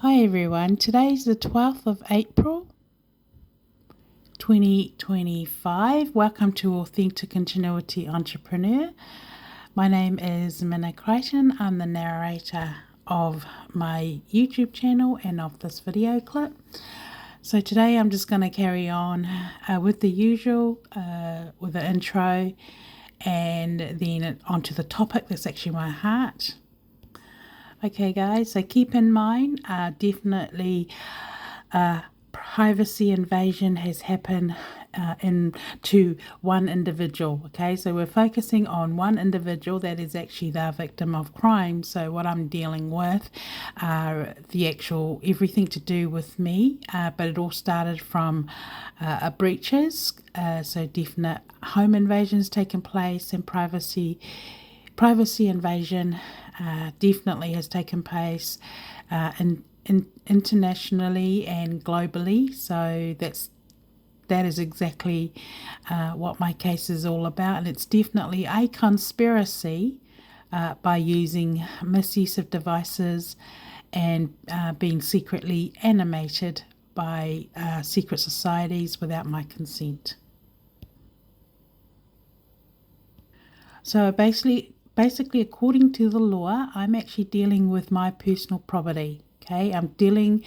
Hi everyone, today's the 12th of April 2025. Welcome to Authentic Continuity Entrepreneur. My name is Mina Crichton. I'm the narrator of my YouTube channel and of this video clip. So today I'm just going to carry on with the usual, with the intro and then onto the topic that's actually my heart. Okay guys, so keep in mind, definitely privacy invasion has happened to one individual. Okay, so we're focusing on one individual that is actually the victim of crime. So what I'm dealing with are the actual everything to do with me, but it all started from breaches. So definite home invasions taking place and privacy invasion definitely has taken place internationally and globally. So that is exactly what my case is all about, and it's definitely a conspiracy by using misuse of devices and being secretly animated by secret societies without my consent. So basically, according to the law, I'm actually dealing with my personal property. Okay, I'm dealing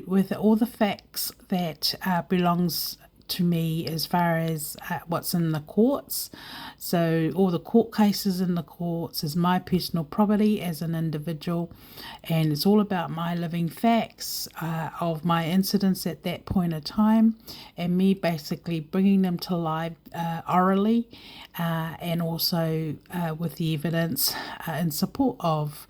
with all the facts that belongs to me as far as what's in the courts. So all the court cases in the courts is my personal property as an individual, and it's all about my living facts of my incidents at that point of time, and me basically bringing them to life orally and also with the evidence in support of.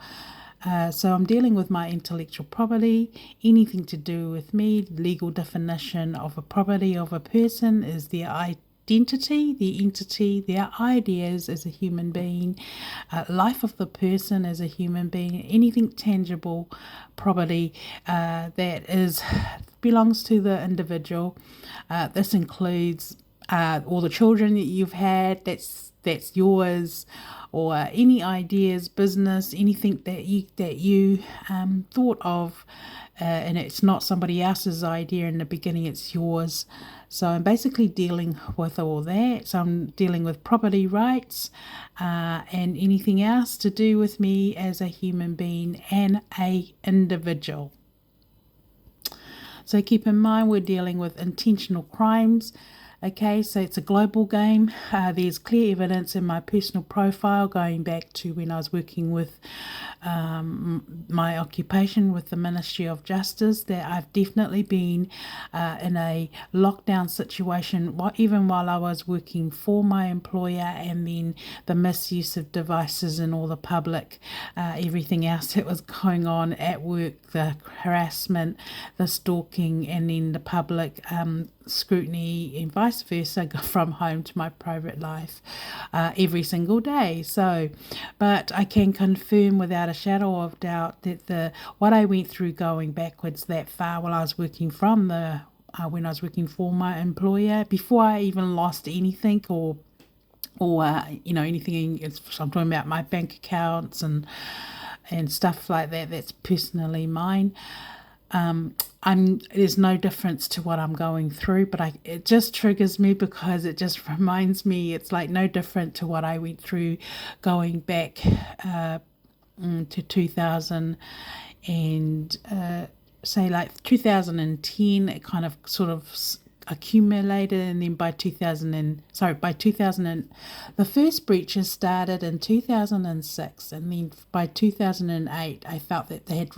So I'm dealing with my intellectual property. Anything to do with me, legal definition of a property of a person is their identity, the entity, their ideas as a human being, life of the person as a human being, anything tangible property that belongs to the individual. This includes all the children that you've had, that's yours, or any ideas, business, anything that you thought of, and it's not somebody else's idea in the beginning, it's yours. So I'm basically dealing with all that. So I'm dealing with property rights and anything else to do with me as a human being and a individual. So keep in mind, we're dealing with intentional crimes. Okay, so it's a global game. There's clear evidence in my personal profile going back to when I was working with my occupation with the Ministry of Justice, that I've definitely been in a lockdown situation, even while I was working for my employer, and then the misuse of devices and all the public, everything else that was going on at work, the harassment, the stalking, and then the public scrutiny and vice versa from home to my private life every single day. So, but I can confirm without a shadow of doubt that what I went through going backwards that far while I was working when I was working for my employer, before I even lost anything or anything. I'm talking about my bank accounts and stuff like that. That's personally mine. There's no difference to what I'm going through, but it just triggers me because it just reminds me it's like no different to what I went through going back to 2000 and say like 2010. It kind of sort of accumulated, and then by 2000 the first breaches started in 2006, and then by 2008 I felt that they had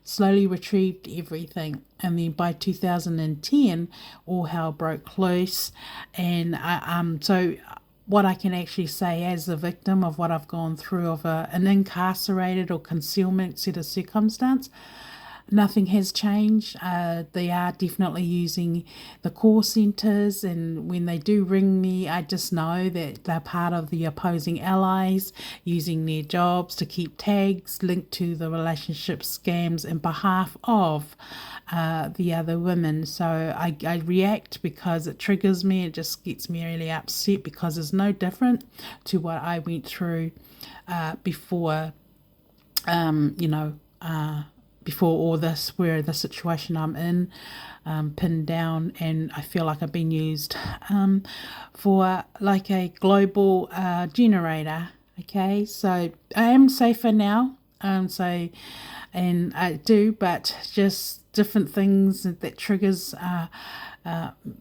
slowly retrieved everything, and then by 2010 all hell broke loose. And so what I can actually say as a victim of what I've gone through of an incarcerated or concealment set of circumstance, nothing has changed. They are definitely using the call centres, and when they do ring me, I just know that they're part of the opposing allies, using their jobs to keep tags linked to the relationship scams in behalf of the other women. So I react because it triggers me. It just gets me really upset because it's no different to what I went through before before all this, where the situation I'm in, pinned down, and I feel like I've been used for like a global generator. Okay, so I am safer now. And I do, but just different things that triggers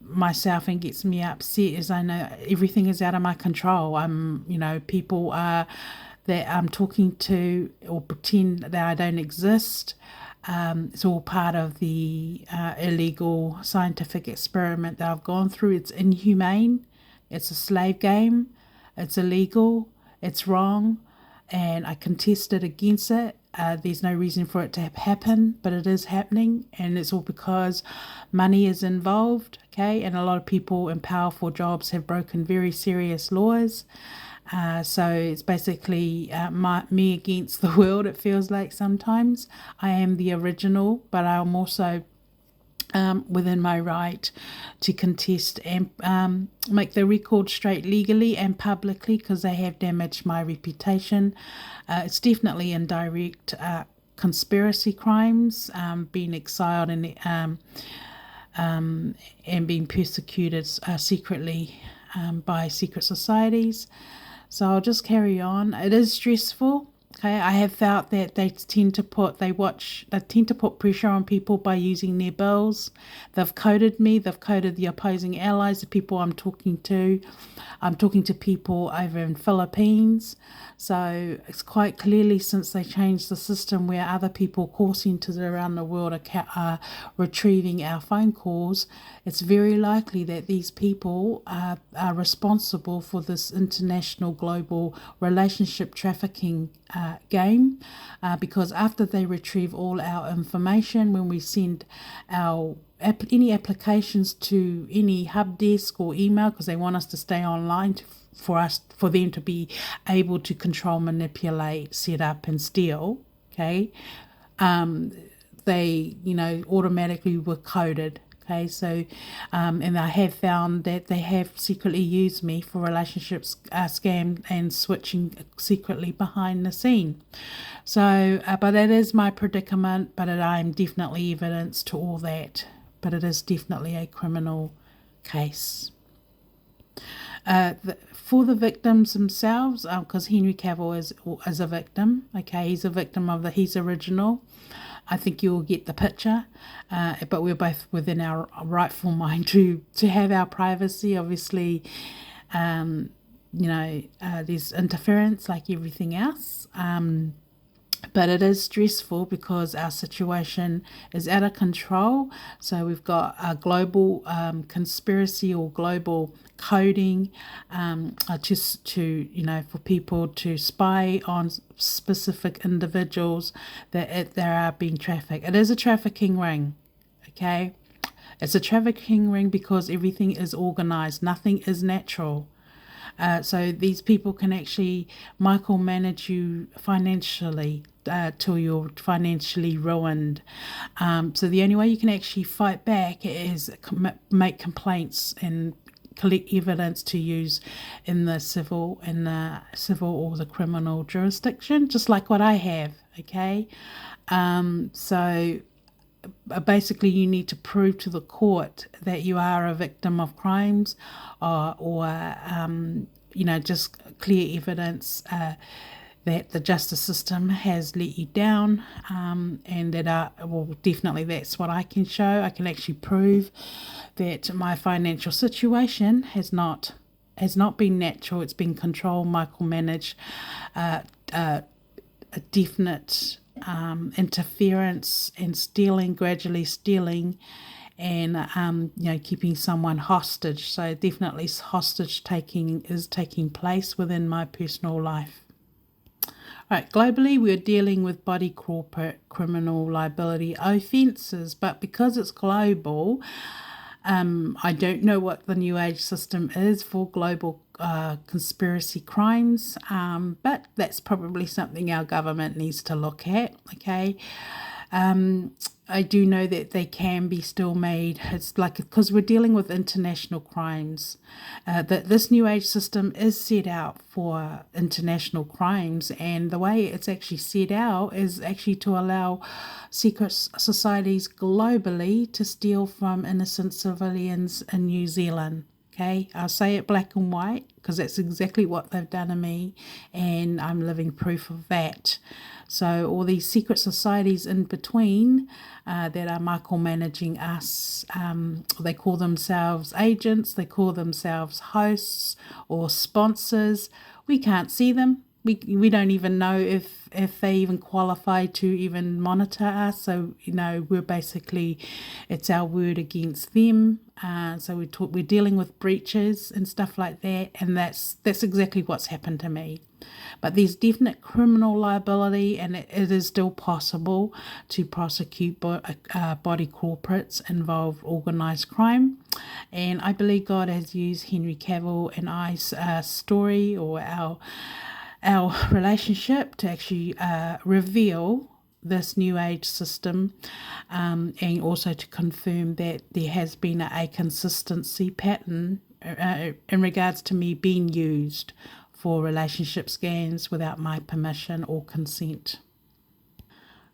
myself and gets me upset is I know everything is out of my control. People that I'm talking to or pretend that I don't exist. It's all part of the illegal scientific experiment that I've gone through. It's inhumane. It's a slave game. It's illegal. It's wrong. And I contested against it. There's no reason for it to happen, but it is happening, and it's all because money is involved, okay? And a lot of people in powerful jobs have broken very serious laws. So it's basically me against the world, it feels like sometimes. I am the original, but I'm also within my right to contest and make the record straight legally and publicly, because they have damaged my reputation. It's definitely indirect conspiracy crimes, being exiled and being persecuted secretly by secret societies. So I'll just carry on. It is stressful. Okay, I have felt that they tend to put pressure on people by using their bills. They've coded me. They've coded the opposing allies, the people I'm talking to. I'm talking to people over in Philippines. So it's quite clearly, since they changed the system where other people, call centres around the world are retrieving our phone calls, it's very likely that these people are responsible for this international global relationship trafficking game, because after they retrieve all our information, when we send any applications to any hub desk or email, because they want us to stay online for them to be able to control, manipulate, set up and steal, okay, they automatically were coded. Okay, so and I have found that they have secretly used me for relationships scam and switching secretly behind the scene. So, but that is my predicament, but I'm definitely evidence to all that. But it is definitely a criminal case. For the victims themselves, because Henry Cavill is a victim. Okay, he's a victim of he's original. I think you'll get the picture, but we're both within our rightful mind to have our privacy. Obviously, there's interference like everything else, but it is stressful because our situation is out of control. So we've got a global conspiracy or global coding for people to spy on specific individuals that they are being trafficked. It is a trafficking ring, okay? It's a trafficking ring because everything is organized. Nothing is natural. So these people can actually micromanage you financially till you're financially ruined. So the only way you can actually fight back is make complaints and collect evidence to use in the civil or the criminal jurisdiction, just like what I have. Okay, so basically you need to prove to the court that you are a victim of crimes, or just clear evidence that the justice system has let you down, and that definitely that's what I can show. I can actually prove that my financial situation has not been natural. It's been controlled, micromanaged, a definite interference and gradually stealing, and keeping someone hostage. So definitely hostage taking is taking place within my personal life. Right, globally, we're dealing with body corporate criminal liability offences, but because it's global, I don't know what the New Age system is for global conspiracy crimes, but that's probably something our government needs to look at, okay? I do know that they can be still made. It's like, because we're dealing with international crimes, that this new age system is set out for international crimes, and the way it's actually set out is actually to allow secret societies globally to steal from innocent civilians in New Zealand. Okay, I'll say it black and white because that's exactly what they've done to me, and I'm living proof of that. So all these secret societies in between that are micromanaging us, they call themselves agents, they call themselves hosts or sponsors. We can't see them. We don't even know if they even qualify to even monitor us. So, we're basically, it's our word against them. So we're dealing with breaches and stuff like that. And that's exactly what's happened to me. But there's definite criminal liability, and it is still possible to prosecute body corporates involved organised crime. And I believe God has used Henry Cavill and I's story, or our relationship, to actually reveal this new age system, and also to confirm that there has been a consistency pattern in regards to me being used for relationship scams without my permission or consent.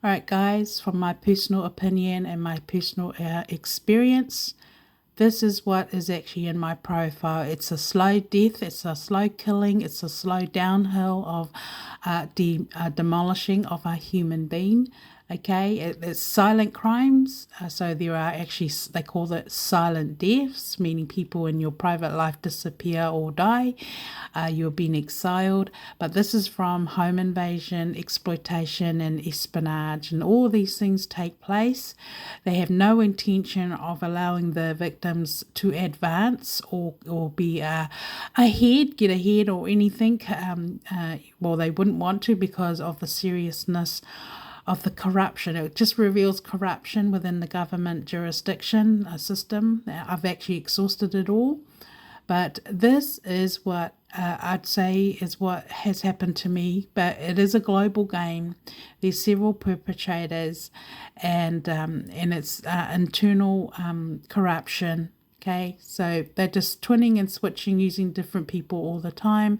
All right, guys, from my personal opinion and my personal experience, this is what is actually in my profile. It's a slow death, it's a slow killing, it's a slow downhill of demolishing of a human being. Okay, it's silent crimes. So there are actually, they call it silent deaths, meaning people in your private life disappear or die. You're being exiled. But this is from home invasion, exploitation, and espionage. And all these things take place. They have no intention of allowing the victims to advance or be ahead, get ahead or anything. Well, they wouldn't want to because of the seriousness of the corruption. It just reveals corruption within the government jurisdiction system. I've actually exhausted it all. But this is what I'd say is what has happened to me. But it is a global game. There's several perpetrators, and it's internal corruption. Okay, so they're just twinning and switching using different people all the time,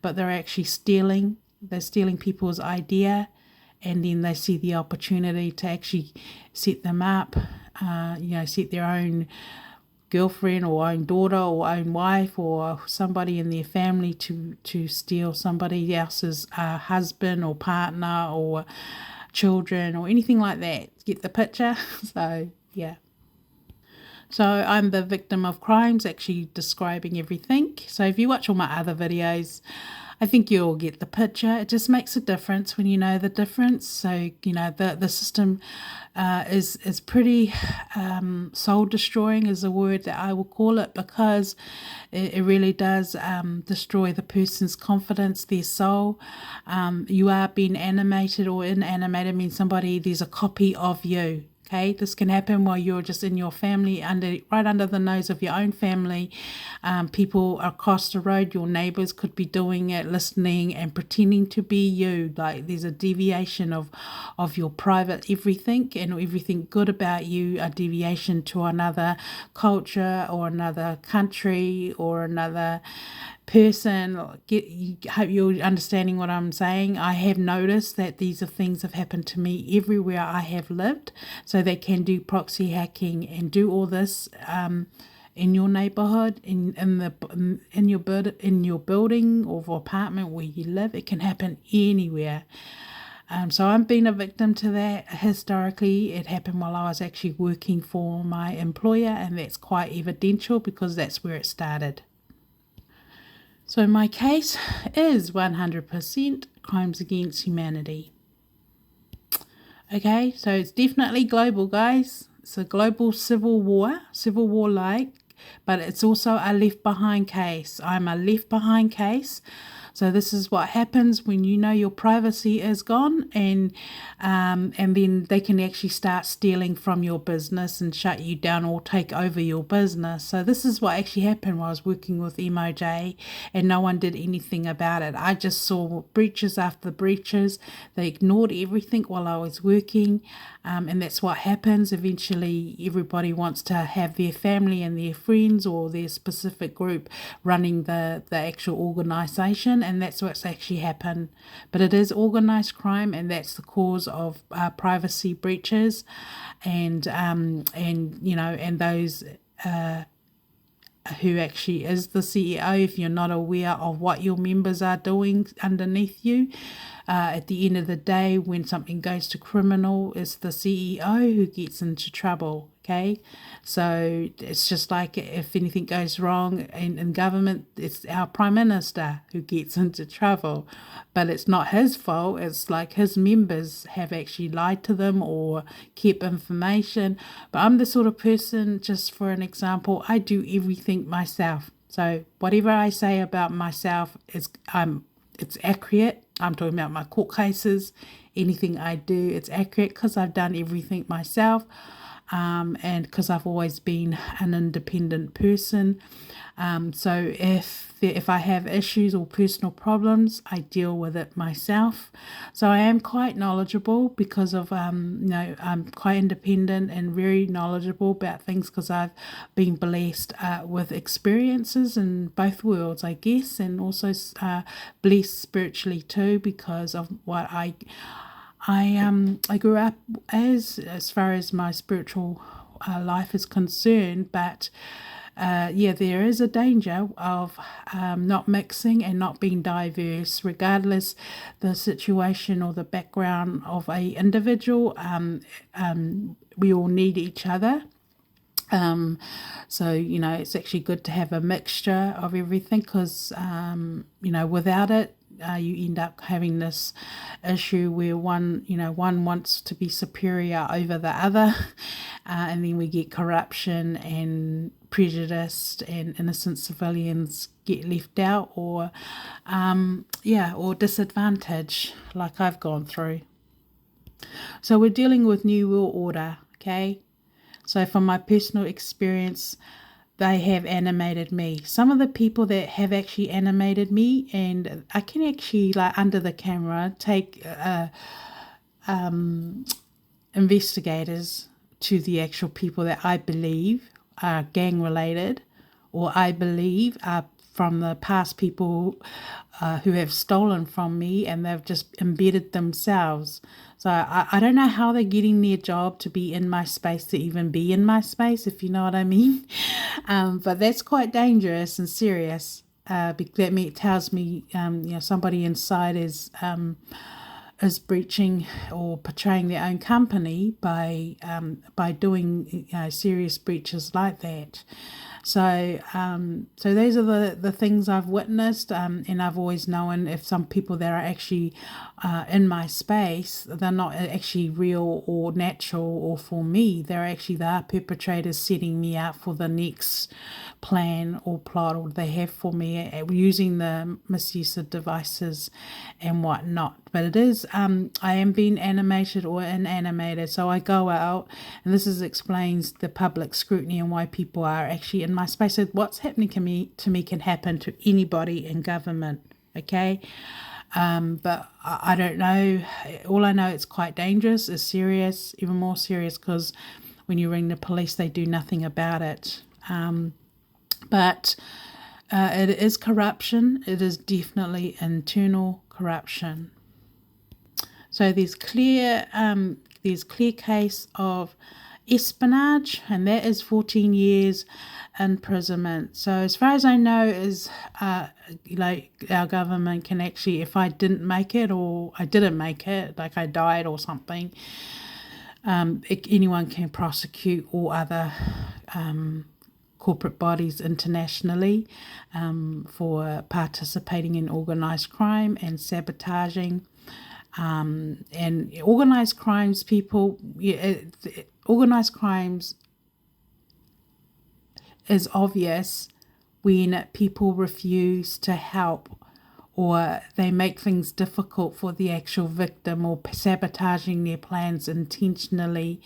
but they're actually stealing. They're stealing people's idea, and then they see the opportunity to actually set them up, set their own girlfriend or own daughter or own wife or somebody in their family to steal somebody else's husband or partner or children or anything like that. Get the picture? So, yeah. So I'm the victim of crimes, actually describing everything. So if you watch all my other videos, I think you'll get the picture. It just makes a difference when you know the difference. So, the system is pretty soul destroying is a word that I will call it, because it really does destroy the person's confidence, their soul. You are being animated, or inanimated means there's a copy of you. Okay, this can happen while you're just in your family, right under the nose of your own family. People across the road, your neighbors, could be doing it, listening and pretending to be you. Like, there's a deviation of your private everything and everything good about you, a deviation to another culture or another country or another person. Hope you're understanding what I'm saying. I have noticed that these are things have happened to me everywhere I have lived. So they can do proxy hacking and do all this in your neighborhood, in your building or apartment where you live. It can happen anywhere. So I'm being a victim to that. Historically, it happened while I was actually working for my employer, and that's quite evidential because that's where it started. So my case is 100% crimes against humanity. Okay, so it's definitely global, guys. It's a global civil war-like, but it's also a left behind case. I'm a left behind case. So this is what happens when you know your privacy is gone, and then they can actually start stealing from your business and shut you down or take over your business. So this is what actually happened while I was working with MOJ, and no one did anything about it. I just saw breaches after breaches. They ignored everything while I was working, and that's what happens. Eventually, everybody wants to have their family and their friends or their specific group running the actual organisation, and that's what's actually happened. But it is organised crime, and that's the cause of privacy breaches, and those who actually is the CEO, if you're not aware of what your members are doing underneath you. At the end of the day, when something goes to criminal, it's the CEO who gets into trouble, okay? So it's just like if anything goes wrong in government, it's our Prime Minister who gets into trouble. But it's not his fault. It's like his members have actually lied to them or kept information. But I'm the sort of person, just for an example, I do everything myself. So whatever I say about myself it's accurate. I'm talking about my court cases, anything I do, it's accurate because I've done everything myself, and because I've always been an independent person. So if I have issues or personal problems, I deal with it myself. So I am quite knowledgeable because of, I'm quite independent and very knowledgeable about things because I've been blessed with experiences in both worlds, I guess, and also blessed spiritually too because of what I grew up as far as my spiritual life is concerned, but there is a danger of not mixing and not being diverse, regardless the situation or the background of a individual. We all need each other. So, it's actually good to have a mixture of everything because, without it, you end up having this issue where one wants to be superior over the other, and then we get corruption and prejudice, and innocent civilians get left out or disadvantaged, like I've gone through. So we're dealing with New World Order, okay? So from my personal experience, they have animated me. Some of the people that have actually animated me, and I can actually, like under the camera, take investigators to the actual people that I believe are gang related, or I believe are from the past people who have stolen from me, and they've just embedded themselves. So I don't know how they're getting their job to be in my space, to even be in my space, if you know what I mean. But that's quite dangerous and serious. Because it tells me, somebody inside is breaching or betraying their own company by doing serious breaches like that. So those are the things I've witnessed, and I've always known if some people that are actually in my space, they're not actually real or natural or for me. They are perpetrators setting me up for the next plan or plot or they have for me using the misuse of devices and whatnot. But it is, I am being animated or inanimated. So I go out, and this explains the public scrutiny and why people are actually in my space. So what's happening to me can happen to anybody in government, okay? But I don't know. All I know, it's quite dangerous, it's serious, even more serious because when you ring the police, they do nothing about it. But it is corruption. It is definitely internal corruption. So there's clear case of espionage, and that is 14 years imprisonment. So as far as I know, is our government can actually, if I didn't make it or I didn't make it, like I died or something, anyone can prosecute all other corporate bodies internationally for participating in organised crime and sabotaging. And organised crimes, organised crimes is obvious when people refuse to help or they make things difficult for the actual victim, or sabotaging their plans intentionally,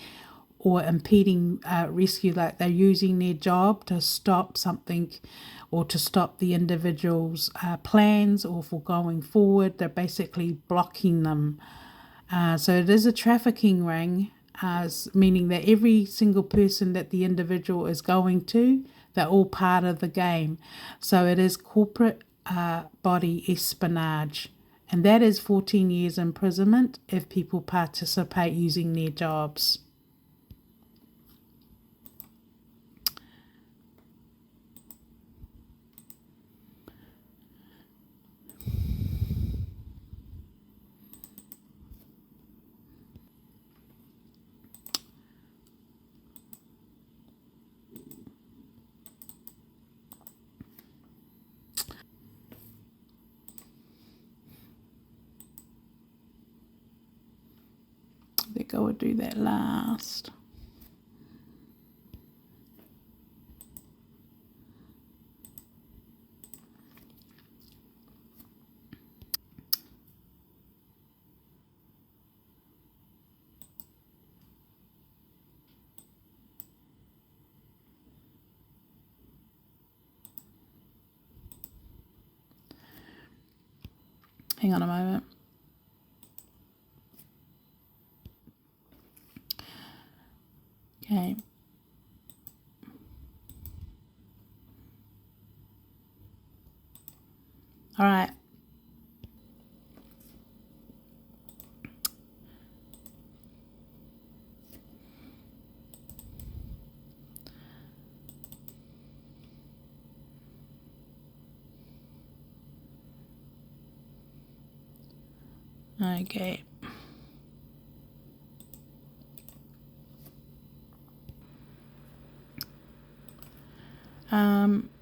or impeding rescue, like they're using their job to stop something or to stop the individual's plans or for going forward. They're basically blocking them. So it is a trafficking ring, meaning that every single person that the individual is going to, they're all part of the game. So it is corporate body espionage. And that is 14 years imprisonment if people participate using their jobs. I think I would do that last. Hang on a moment. Okay. All right. Okay.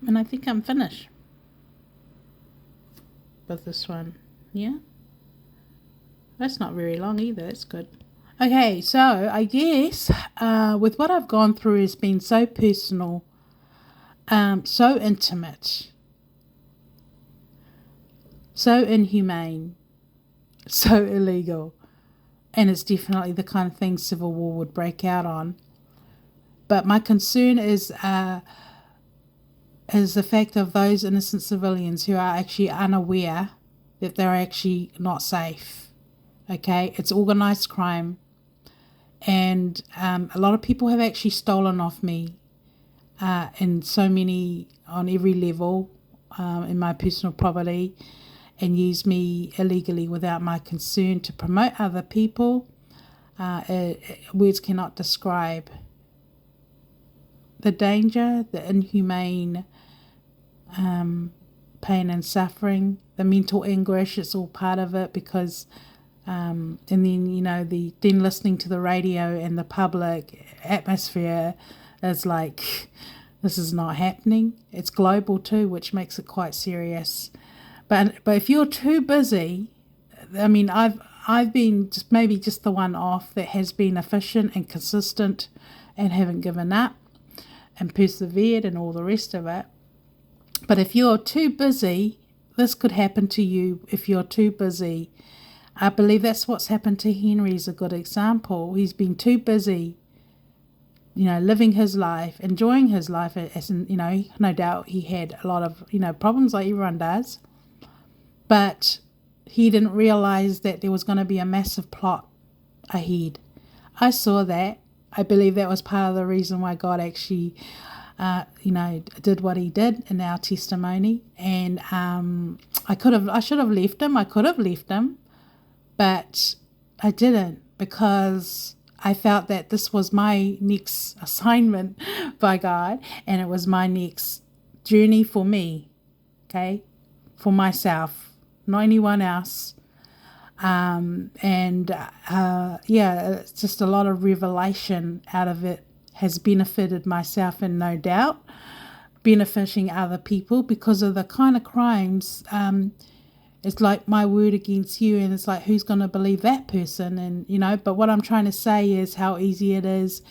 And I think I'm finished with this one. Yeah? That's not very long either. That's good. Okay, so I guess with what I've gone through has been so personal, so intimate, so inhumane, so illegal, and it's definitely the kind of thing civil war would break out on. But my concern is the fact of those innocent civilians who are actually unaware that they're actually not safe. Okay, it's organised crime, and a lot of people have actually stolen off me in so many, on every level, in my personal property, and used me illegally without my consent to promote other people. Words cannot describe the danger, the inhumane pain and suffering, the mental anguish. It's all part of it, because and then then listening to the radio and the public atmosphere is like, this is not happening. It's global too, which makes it quite serious. But if you're too busy, I mean, I've been maybe just the one off that has been efficient and consistent and haven't given up and persevered and all the rest of it. But if you're too busy, this could happen to you if you're too busy. I believe that's what's happened to Henry is a good example. He's been too busy, living his life, enjoying his life. As in, no doubt he had a lot of, problems like everyone does. But he didn't realize that there was going to be a massive plot ahead. I saw that. I believe that was part of the reason why God actually, did what he did in our testimony. And I should have left him. I could have left him, but I didn't, because I felt that this was my next assignment by God, and it was my next journey for me, okay, for myself, not anyone else. It's just a lot of revelation out of it has benefited myself, and no doubt benefiting other people, because of the kind of crimes. It's like my word against you, and it's like, who's going to believe that person? And but what I'm trying to say is how easy it is,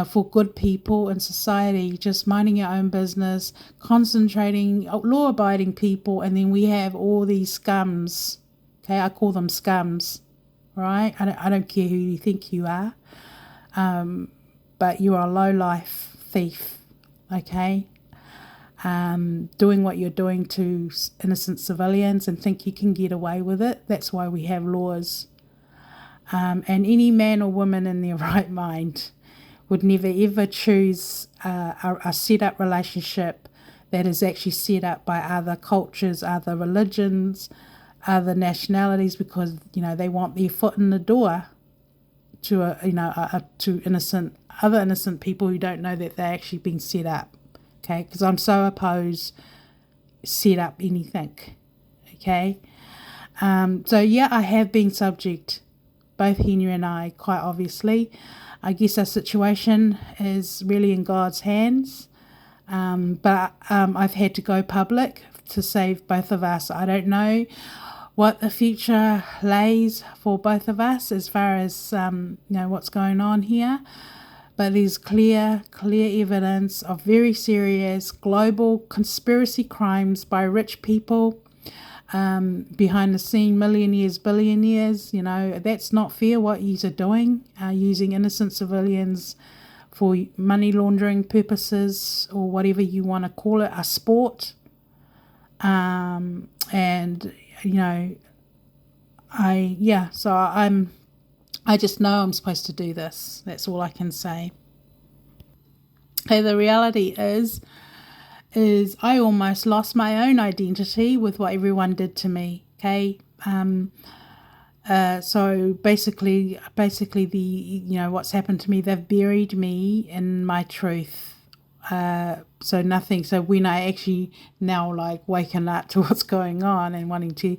for good people in society, just minding your own business, concentrating, law-abiding people, and then we have all these scums. Okay, I call them scums, right? I don't care who you think you are, but you are a low-life thief, okay? Doing what you're doing to innocent civilians and think you can get away with it. That's why we have laws. And any man or woman in their right mind would never ever choose a set up relationship that is actually set up by other cultures, other religions, other nationalities, because they want their foot in the door to to other innocent people who don't know that they're actually being set up. Okay, because I'm so opposed set up anything. Okay, so yeah, I have been subject, both Henry and I, quite obviously. I guess our situation is really in God's hands, but I've had to go public to save both of us. I don't know what the future lays for both of us as far as what's going on here, but there's clear evidence of very serious global conspiracy crimes by rich people, behind the scene, millionaires, billionaires. That's not fair what yous are doing, using innocent civilians for money laundering purposes, or whatever you want to call it, a sport. And I just know I'm supposed to do this. That's all I can say. Okay, the reality is I almost lost my own identity with what everyone did to me. Okay, so basically the what's happened to me, they've buried me in my truth. So nothing. So when I actually now waking up to what's going on and wanting to,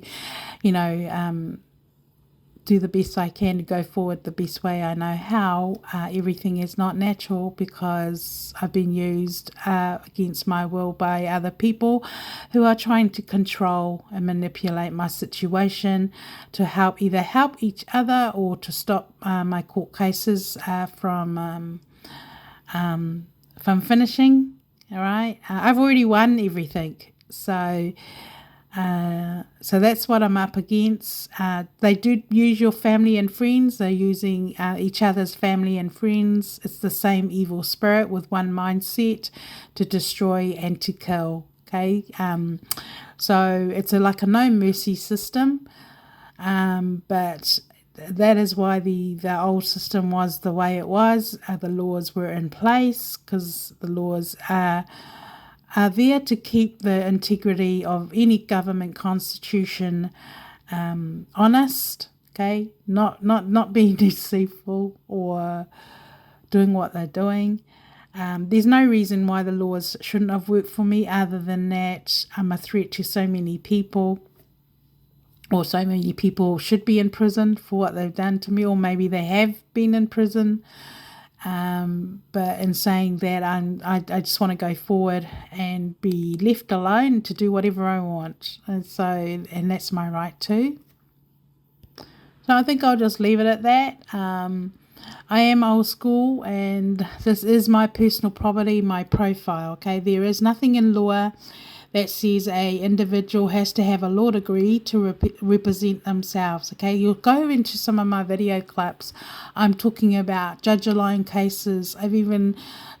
do the best I can to go forward the best way I know how, everything is not natural because I've been used against my will by other people who are trying to control and manipulate my situation to either help each other or to stop my court cases from finishing. All right, I've already won everything, so that's what I'm up against. They do use your family and friends. They're using each other's family and friends. It's the same evil spirit with one mindset to destroy and to kill. Okay, so it's like a no mercy system, but that is why the old system was the way it was. The laws were in place because the laws are there to keep the integrity of any government constitution honest. Okay, not being deceitful or doing what they're doing. There's no reason why the laws shouldn't have worked for me, other than that I'm a threat to so many people, or so many people should be in prison for what they've done to me, or maybe they have been in prison. But in saying that, I just want to go forward and be left alone to do whatever I want, and that's my right too. So I think I'll just leave it at that. I am old school, and this is my personal property, my profile. Okay, there is nothing in law that says a individual has to have a law degree to represent themselves. Okay, you'll go into some of my video clips. I'm talking about judge alone cases. I've even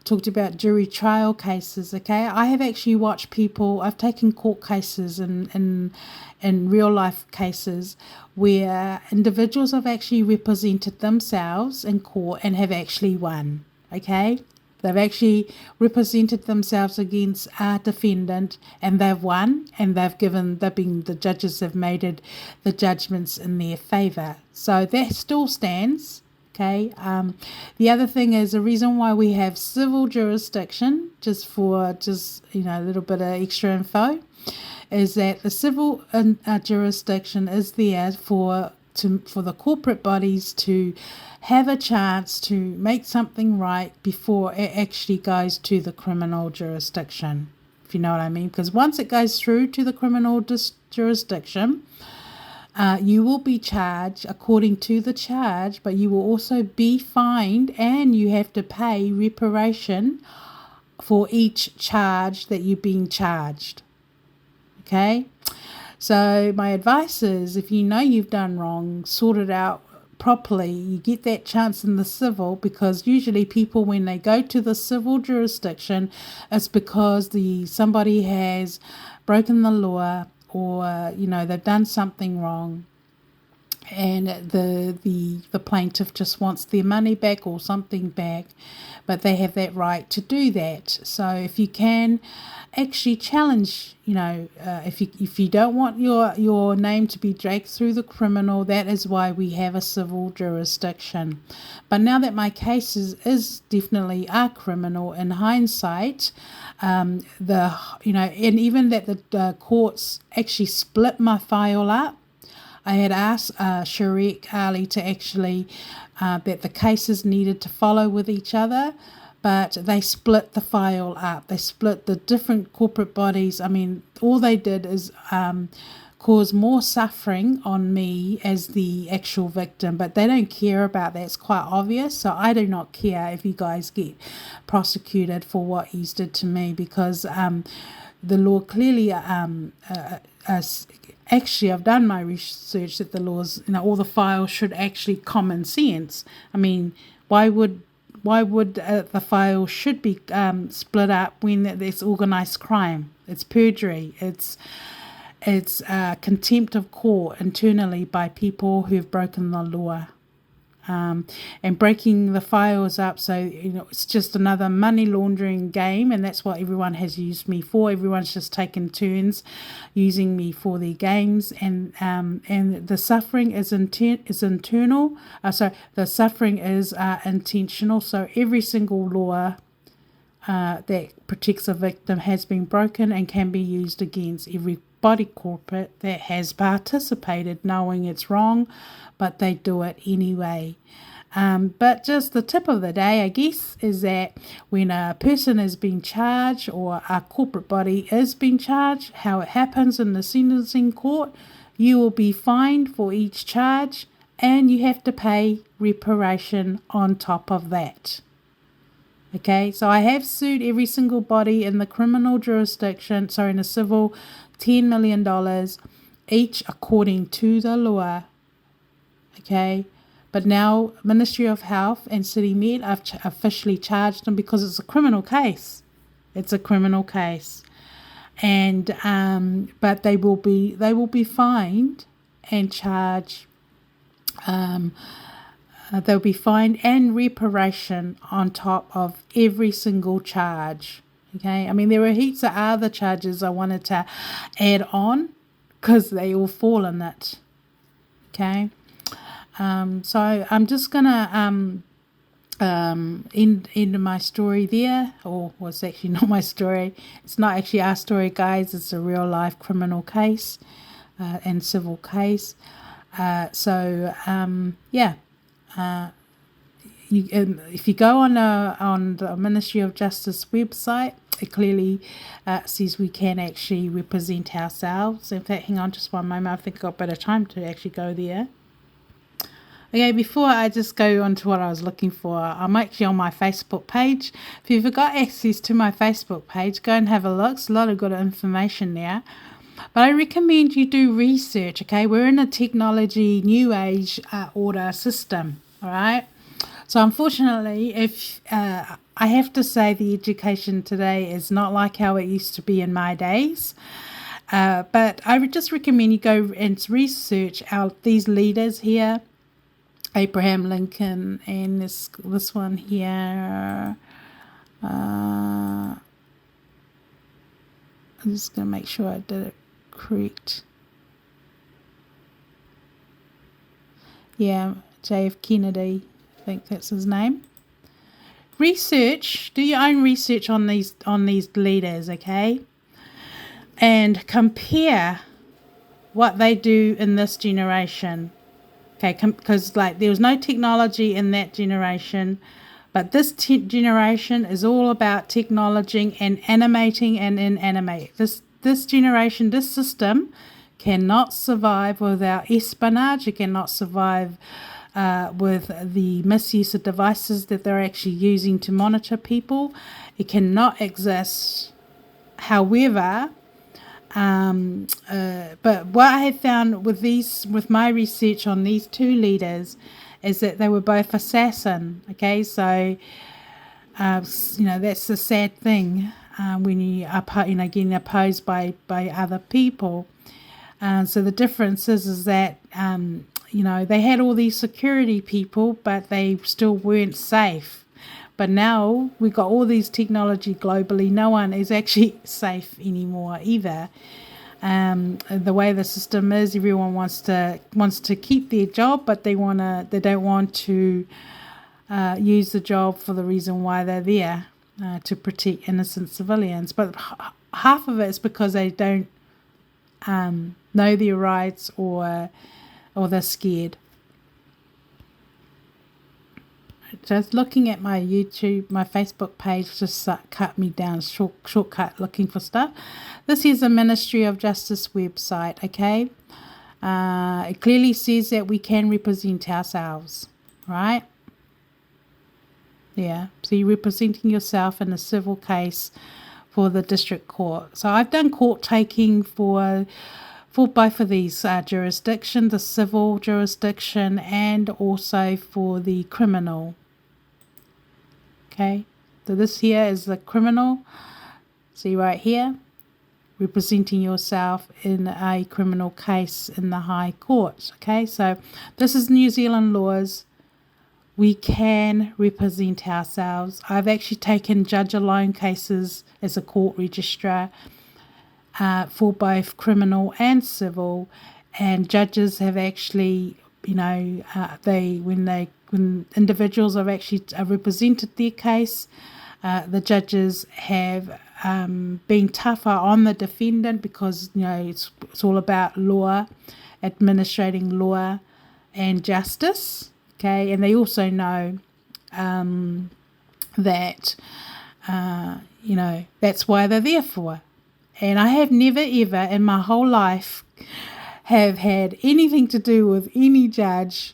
talked about jury trial cases. Okay, I have actually watched people. I've taken court cases in real life cases where individuals have actually represented themselves in court and have actually won. Okay. They've actually represented themselves against a defendant and they've won, and the judges have made the judgments in their favour. So that still stands. Okay. The other thing is, the reason why we have civil jurisdiction, just a little bit of extra info, is that the civil jurisdiction is there for the corporate bodies to have a chance to make something right before it actually goes to the criminal jurisdiction, if you know what I mean. Because once it goes through to the criminal jurisdiction, You will be charged according to the charge, but you will also be fined, and you have to pay reparation for each charge that you've been charged. Okay? So my advice is, if you know you've done wrong, sort it out properly. You get that chance in the civil, because usually people, when they go to the civil jurisdiction, it's because somebody has broken the law, or they've done something wrong, and the plaintiff just wants their money back or something back, but they have that right to do that. So if you can actually challenge, if you don't want your name to be dragged through the criminal, that is why we have a civil jurisdiction. But now that my case is definitely a criminal in hindsight, and even that the courts actually split my file up. I had asked Sharik Ali to actually, that the cases needed to follow with each other, but they split the file up. They split the different corporate bodies. I mean, all they did is cause more suffering on me as the actual victim, but they don't care about that. It's quite obvious. So I do not care if you guys get prosecuted for what you did to me, because the law clearly actually, I've done my research that the laws, all the files should actually common sense. I mean, why would the file should be split up when there's organized crime? It's perjury. It's contempt of court internally by people who've broken the law. And breaking the files up, so it's just another money laundering game, and that's what everyone has used me for. Everyone's just taken turns using me for their games, and the suffering is internal. The suffering is intentional. So every single law that protects a victim has been broken and can be used against everybody corporate that has participated, knowing it's wrong, but they do it anyway. But just the tip of the day, I guess, is that when a person is being charged, or a corporate body is being charged, how it happens in the sentencing court, you will be fined for each charge, and you have to pay reparation on top of that. Okay, so I have sued every single body in the criminal jurisdiction, in the civil, $10 million each according to the law. Okay, but now Ministry of Health and Citymed have officially charged them, because it's a criminal case. It's a criminal case, and but they will be fined and charged. They'll be fined and reparation on top of every single charge. Okay, I mean, there are heaps of other charges I wanted to add on, because they all fall in it. Okay, so I'm just gonna end my story there, or it's actually not my story. It's not actually our story, guys. It's a real life criminal case and civil case. If you go on the Ministry of Justice website, it clearly says we can actually represent ourselves. In fact, hang on just one moment. I think I've got a bit of time to actually go there. Okay, before I just go on to what I was looking for, I'm actually on my Facebook page. If you've got access to my Facebook page, go and have a look. There's a lot of good information there. But I recommend you do research, okay? We're in a technology, new age order system, all right? So unfortunately, if I have to say the education today is not like how it used to be in my days. But I would just recommend you go and research out these leaders here. Abraham Lincoln, and this one here. I'm just going to make sure I did it correct. Yeah, J.F. Kennedy, I think that's his name. Research, do your own research on these leaders, okay? And compare what they do in this generation. Okay, because there was no technology in that generation, but this generation is all about technology and animating and inanimate. This generation, this system cannot survive without espionage. It cannot survive with the misuse of devices that they're actually using to monitor people. It cannot exist. However, but what I have found with my research on these two leaders, is that they were both assassin. Okay, so that's the sad thing when you are getting opposed by other people. So the difference is that they had all these security people, but they still weren't safe. But now we've got all these technology globally. No one is actually safe anymore either. The way the system is, everyone wants to keep their job, but they don't want to use the job for the reason why they're there, to protect innocent civilians. But half of it is because they don't know their rights, or they're scared. Just looking at my Facebook page just cut me down, shortcut looking for stuff. This is a Ministry of Justice website, okay? It clearly says that we can represent ourselves, right? Yeah, so you're representing yourself in a civil case for the district court. So I've done court taking for both of these jurisdictions, the civil jurisdiction and also for the criminal. Okay, so this here is the criminal. See right here, representing yourself in a criminal case in the High Court. Okay, so this is New Zealand laws. We can represent ourselves. I've actually taken judge alone cases as a court registrar for both criminal and civil, and judges have actually, when individuals have actually represented their case, the judges have been tougher on the defendant, because it's all about law, administrating law and justice. Okay, and they also know that that's why they're there for. And I have never ever in my whole life have had anything to do with any judge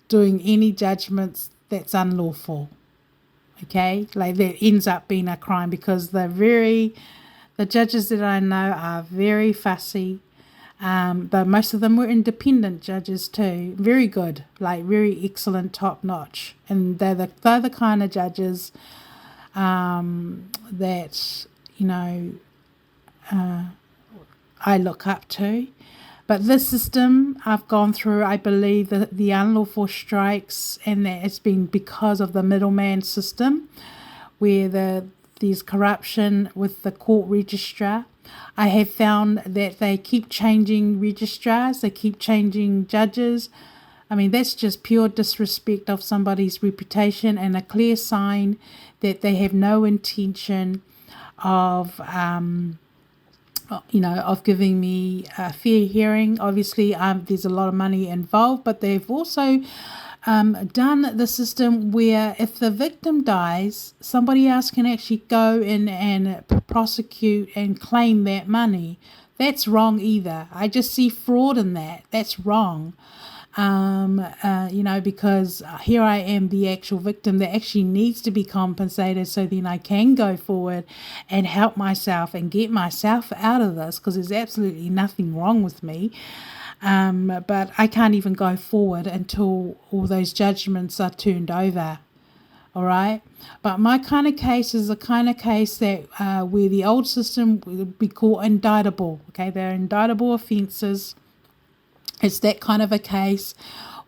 doing any judgments that's unlawful. Okay, like that ends up being a crime, because the judges that I know are very fussy. But most of them were independent judges too, very good, like very excellent, top notch, and they're the kind of judges that I look up to. But this system I've gone through, I believe that the unlawful strikes, and that it's been because of the middleman system, where there's corruption with the court registrar. I have found that they keep changing registrars, they keep changing judges. I mean, that's just pure disrespect of somebody's reputation, and a clear sign that they have no intention of giving me a fair hearing. Obviously, there's a lot of money involved, but they've also done the system where if the victim dies, somebody else can actually go in and prosecute and claim that money. That's wrong either. I just see fraud in that. That's wrong. Because here I am, the actual victim that actually needs to be compensated, so then I can go forward and help myself and get myself out of this, because there's absolutely nothing wrong with me. But I can't even go forward until all those judgments are turned over. All right. But my kind of case is the kind of case that where the old system would be called indictable. Okay, they're indictable offences. It's that kind of a case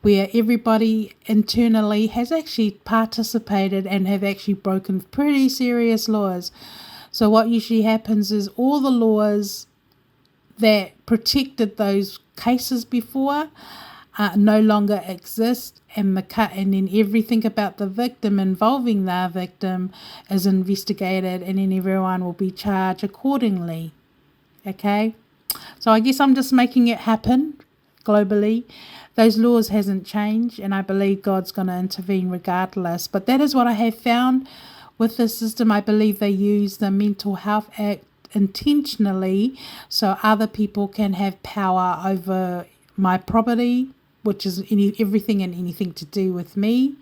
where everybody internally has actually participated and have actually broken pretty serious laws. So what usually happens is all the laws that protected those cases before no longer exist, and then everything about the victim involving the victim is investigated, and then everyone will be charged accordingly. Okay, so I guess I'm just making it happen globally. Those laws hasn't changed, and I believe God's going to intervene regardless. But that is what I have found with the system. I believe they use the Mental Health Act intentionally so other people can have power over my property, which is everything and anything to do with me.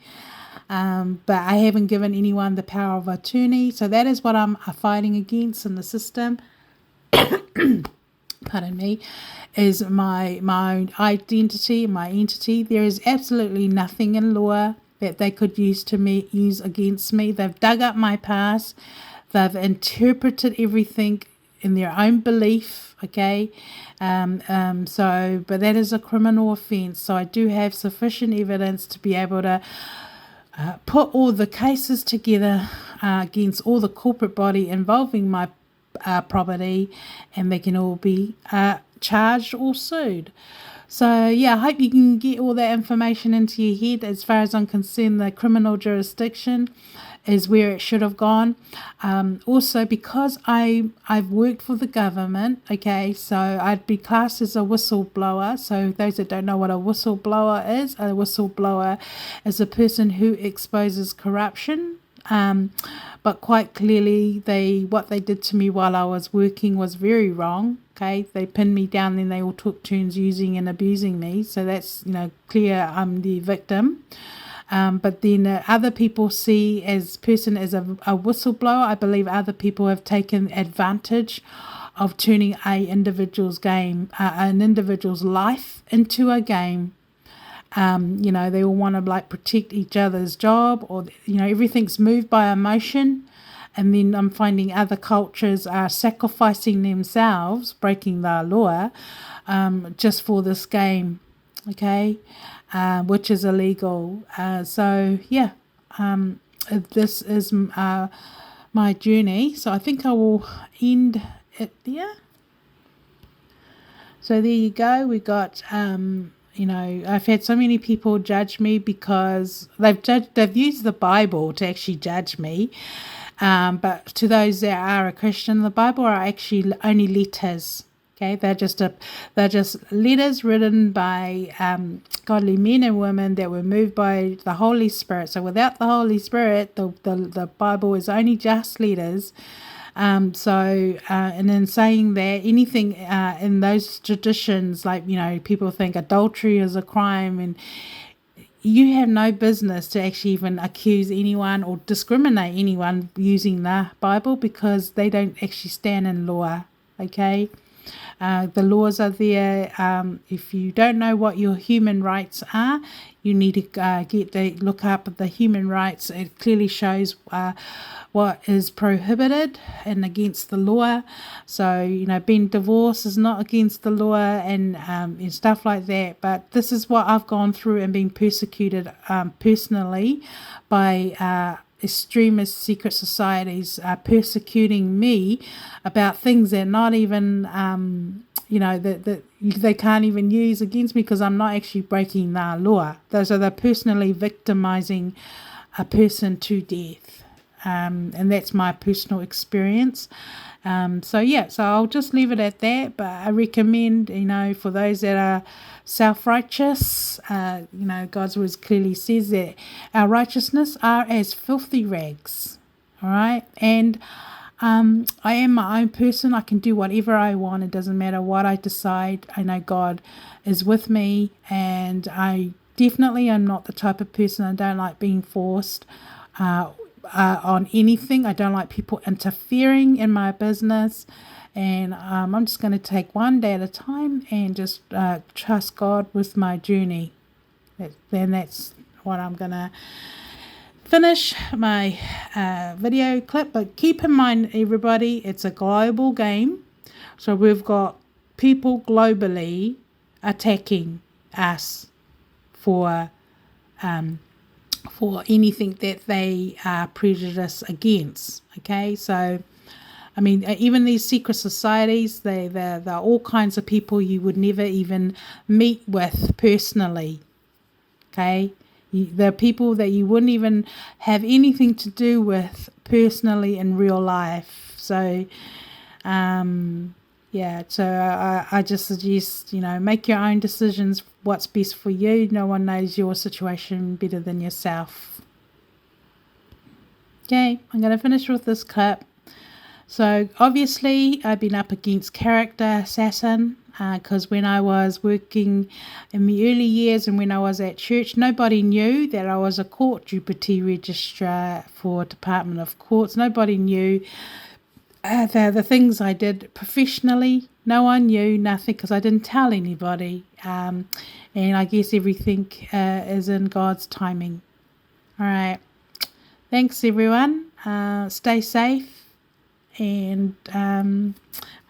But I haven't given anyone the power of attorney. So that is what I'm fighting against in the system. Pardon me, is my own identity, my entity. There is absolutely nothing in law that they could use against me. They've dug up my past. They've interpreted everything in their own belief, okay? But that is a criminal offence. So I do have sufficient evidence to be able to put all the cases together against all the corporate body involving my property, and they can all be charged or sued. So yeah, I hope you can get all that information into your head. As far as I'm concerned, the criminal jurisdiction is where it should have gone. Also, because I've worked for the government, okay, so I'd be classed as a whistleblower. So those that don't know what a whistleblower is a person who exposes corruption. But quite clearly, what they did to me while I was working was very wrong. Okay, they pinned me down, then they all took turns using and abusing me. So that's clear. I'm the victim. But then other people see as a whistleblower. I believe other people have taken advantage of turning an individual's life into a game. They all want to protect each other's job, or everything's moved by emotion. And then I'm finding other cultures are sacrificing themselves, breaking the law, just for this game, okay, which is illegal. This is my journey. So I think I will end it there. So there you go. We got I've had so many people judge me because they've used the Bible to actually judge me. But to those that are a Christian, the Bible are actually only letters. Okay, they're just letters written by godly men and women that were moved by the Holy Spirit. So without the Holy Spirit, the Bible is only just letters. And in saying that, anything in those traditions, people think adultery is a crime, and you have no business to actually even accuse anyone or discriminate anyone using the Bible, because they don't actually stand in law, okay? The laws are there. If you don't know what your human rights are, you need to look up the human rights. It clearly shows what is prohibited and against the law. So, being divorced is not against the law, and stuff like that. But this is what I've gone through and been persecuted personally by extremist secret societies persecuting me about things that not even that they can't even use against me, because I'm not actually breaking the law. They're personally victimizing a person to death, and that's my personal experience. So I'll just leave it at that. But I recommend, for those that are self-righteous, God's word clearly says that our righteousness are as filthy rags. All right, and I am my own person. I can do whatever I want. It doesn't matter what I decide. I know God is with me, and I definitely am not the type of person. I don't like being forced on anything. I don't like people interfering in my business, and I'm just going to take one day at a time and just trust God with my journey. Then that's what I'm going to finish my video clip. But keep in mind, everybody, it's a global game, so we've got people globally attacking us for anything that they are prejudiced against. Okay, so I mean, even these secret societies, they're all kinds of people you would never even meet with personally. Okay, they're people that you wouldn't even have anything to do with personally in real life. So I just suggest, make your own decisions, what's best for you. No one knows your situation better than yourself. Okay, I'm going to finish with this clip. So obviously I've been up against character assassin, because when I was working in the early years and when I was at church, nobody knew that I was a court deputy registrar for Department of Courts. Nobody knew the things I did professionally. No one knew nothing because I didn't tell anybody. And I guess everything is in God's timing. All right. Thanks, everyone. Stay safe, and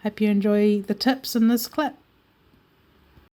hope you enjoy the tips in this clip.